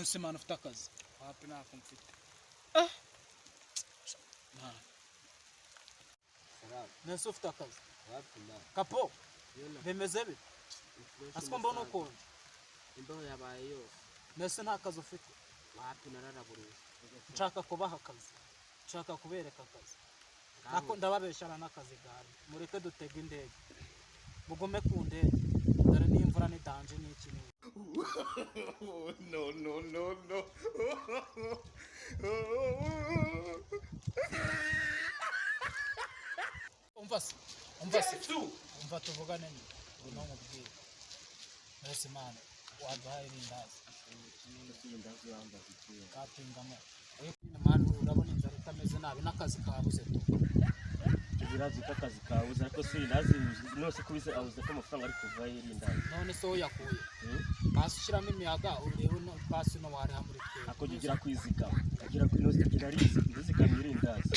nose man ufite akazi wapi nako mfite nose ufite akazi kapo bemeze bite asiko mbona ukonje imbeho yabaye yose nose nta kazi ufite wapi nararaburiye nshaka kubaha akazi nshaka kubereka akazi nako ndababeshyana n'akazi gari mureke dutega indege mugume ku ndege dore n'imvura n'idanje n'iki no umva tuvugane ni no mubwire nose man waduhaye irindazi katingamo man urabona inzara itameze nabi n'akazi kabuze birazi kakazi kabuze ariko si nazi nose kubise abuze ko amafaranga ari kuva yirindazi none so yakuye bashyiramo imiyaga urebe no basi no wari hamuri twe akogira kwizigama agira kwinoze kirarizi kwizigama irindazi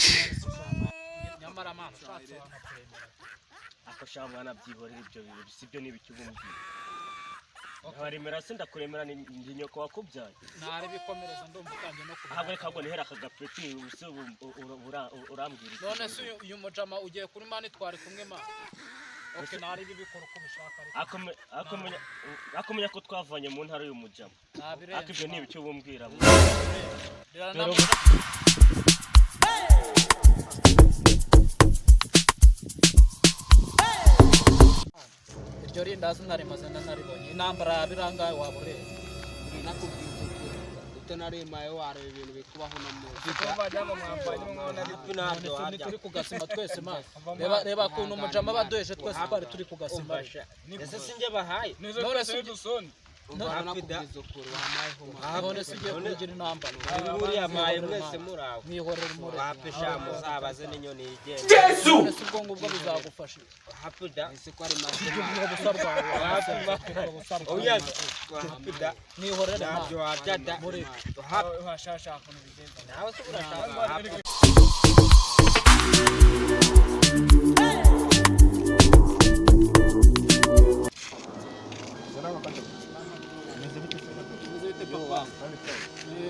nyamara man ushatse wanapremera akashaka mwana byiborera ibyo bintu sibyo nibikibumbi Haremera senda kuremera ni nyoko wakubyaye nare bikomereza ndumva kanje no kuba ahagwe kagwa nihera akagapeti usubu urambwira none se uyu mujama ugiye kuri mani twari kumwe ma okay nare bibikora uko bishaka akomenya ko twavanye mu ntara y'umujama akibyo nibicyo bumbwira Jori ndazi nari mazana nari bonye inambara biranga wabure nakubwiza utanari mayo ware ibintu bikubaho no mu bajama mwambanye mwona bipinabyo harya turi kugasima twese ma reba kuntu umujama badoyeje twese twari turi kugasima ese sinje bahaye none se dusoni nakubwiza ukuru wamaye none se ugiye kugira inambara buriya maye mwese muraho mwihorera muri wapesha muzabaze n'inyoni igenda Yesu none se ubwo ngubwo bizagufasha hapuda ese ko ari mazima busarwa oya hapuda mwihorera nabyo wabyada muri hashasha kuno bigenza nawe se urashaka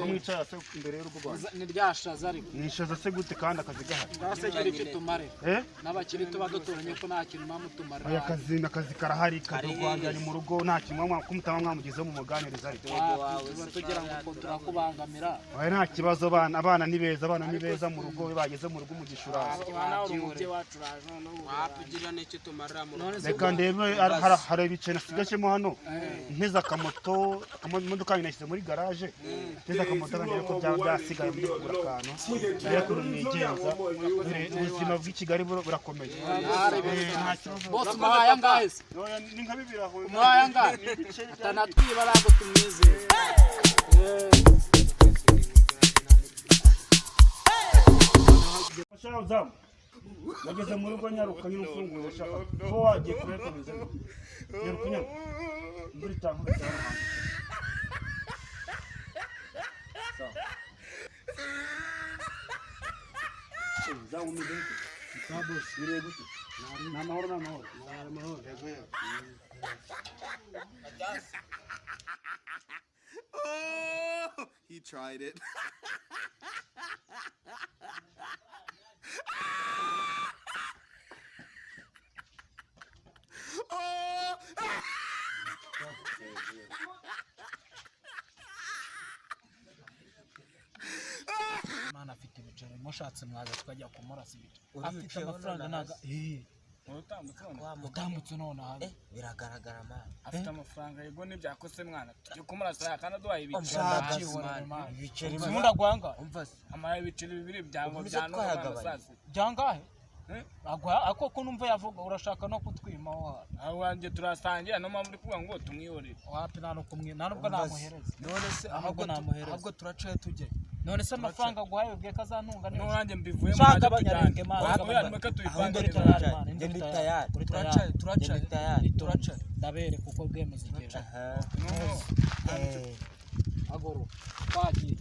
kumwicara se imbere y'urugo rwanjye ni ryashaza ariko nishaza se gute kandi akazi gahari gasegira iki tumare n'abakiri tuba duturanye ko nta kintu namutumara aya akazi karahari kadurwanya ari mu rugo nta kintu kumutama mwamugezeho mu muganiriza ariko tugira ngo kontra kubangamira oya nta kibazo abana ni beza mu rugo bageze mu rugo umugishura umubye wacu raje no wapugira n'icyo tumarira mu reka ndebe hari ibice nasigashemo hano nteza akamoto imodoka nashyize muri garage nteza akamoto kandi ko byasigaye muri kugura akantu ariko nigenza ubuzima bw'ikigali burakomeye bose mwaya ngahe ni nka bibiraho mwaya ngahe tanatwiba rago tumwizeye Shazamu nageze mu rugo nyaruka nyine ufunguye shaka ko wagiye kurekomeza nyaruka muri tango cyane zamu midente sabo sire gutu na mahoro Oh, he tried it. Mana afite ibiceri mushatse mwaza twajya kumurasa ibiceri afite amafaranga naga utambutse none aha biragaragara man afite amafaranga yego n'ibyakose mwana tujye kumurasa kandi duhaye ibiceri munda gwanga umva se amaye ibiceri bibiri byango byano n'amasasi byangahe ako ko numva yavuga urashaka no kutwima aho wanjye turasangira no mpamvu uri kuvuga ngo tumwiyorere wapi nta nubwo namuhereza none se ahubwo turacaye tujye none se amafaranga guhaye ubwe kazantunga neza nanjye mbivuye mu shaka abanyarenge turacaye ndabere kuko bwemeze igihe agoro twagiye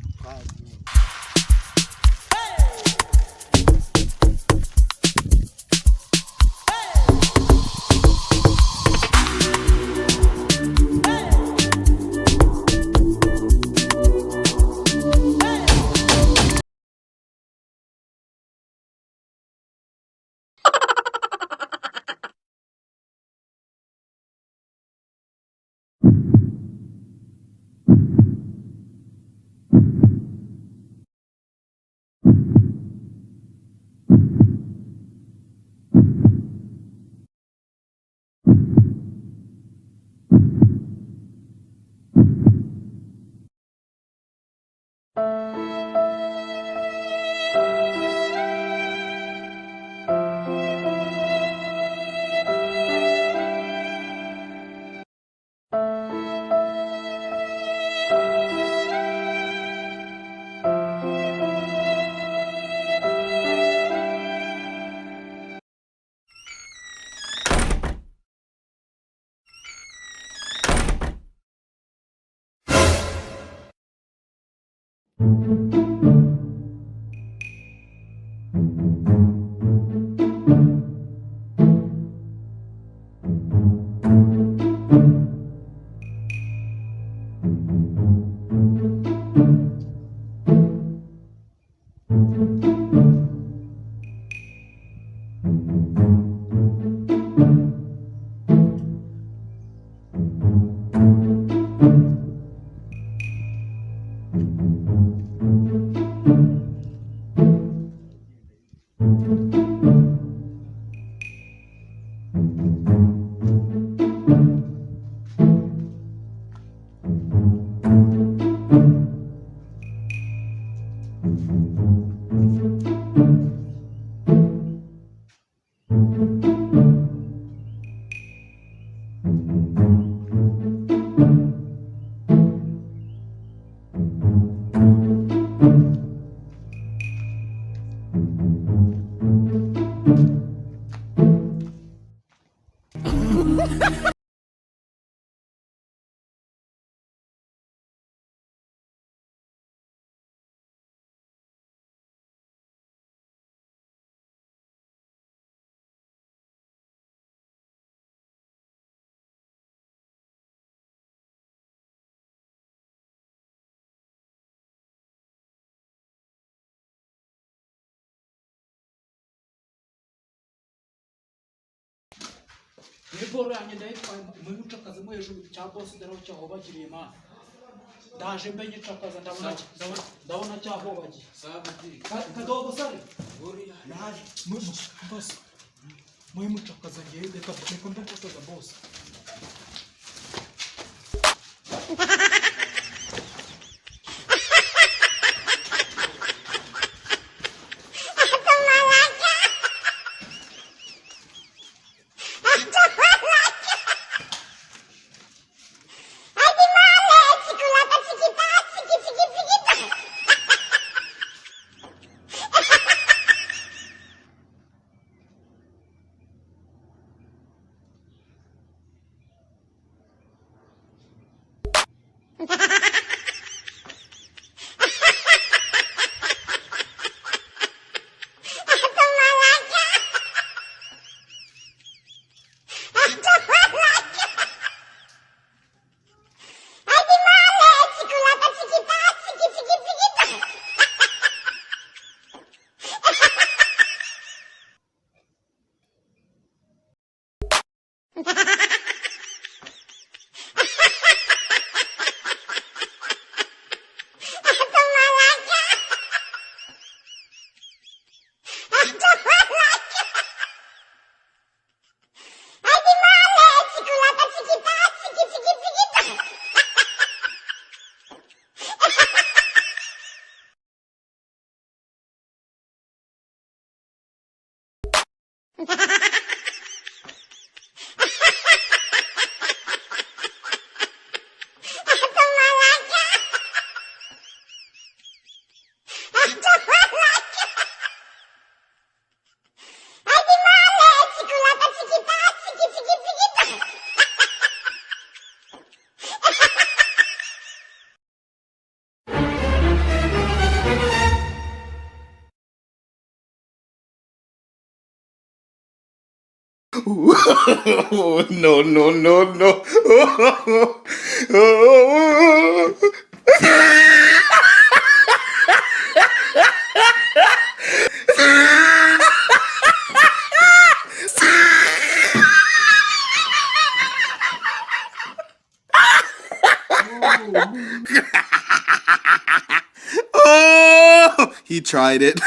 Niboro yanjye ndayitwaye muri mucakaza mu hejuru cya boss dero cyaho bagiriye Imana ndaje mbe nyicakaza ndabona cyaho bagiye kadogo sare yaje boss muri mucakaza ngiye reka ndakoza boss No, no, no, no. Oh, he tried it.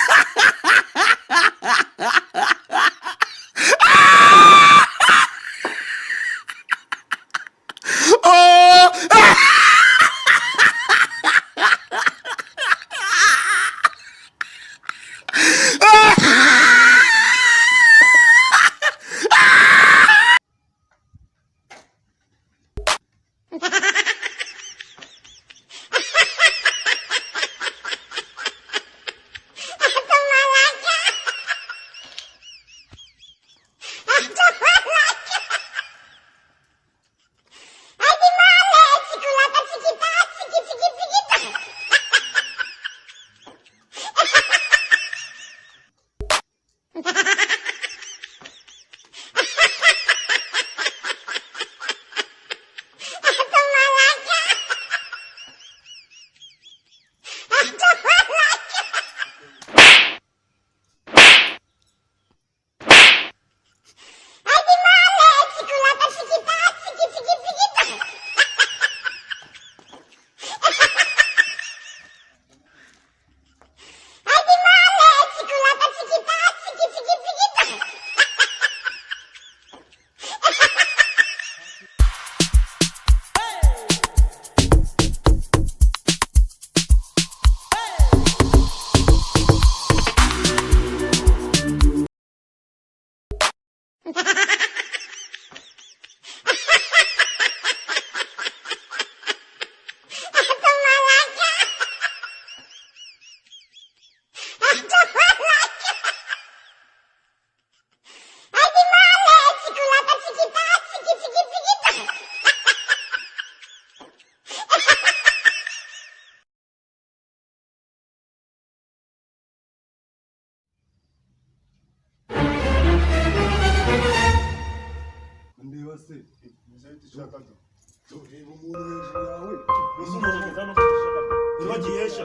Tureba umuntu hejuru yawe. Usumuntu no gushaka. Uragiyeje.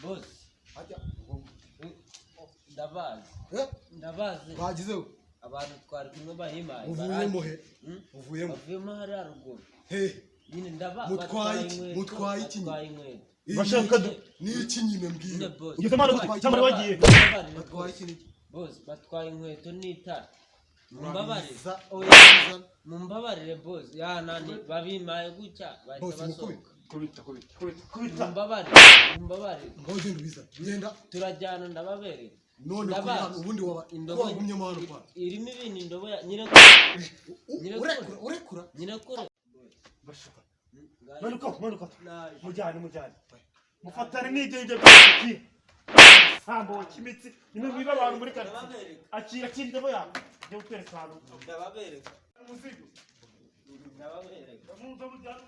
Boss. Ndabazi. Bagizeho. Abantu twari kumwe bahimaye. Uvuyemo he? Uvuyemo. Bavuyemo hari haruguru. He. Nyine Mutwaye iki? Bashaka n'iki nyine mbwira. Ugeze mara cyamara wagiye. Batwaye iki niki? Boss batwaye inkweto n'itara. Mumbabarire boss. Ya nani babimaye gutya bahita basohoka. Kubita. Mumbabarire. Ngogenda ubiza. Genda. Turajyana ndababereye. None ko ubundi wagumye amahano kwa. Irimo ibintu indobo ya nyirakure. Urekura. Nyirakure. Bashaka. Manuka. Mujyane. Mufatane n'ibyo byose. Sambo kimitsi. Nimwe mwiba abantu muri karitsiye. Akira kindebo yawe. Nde utwereka hano. Ndababereka. Muzigo. Ndababereka. Muzo mujyane.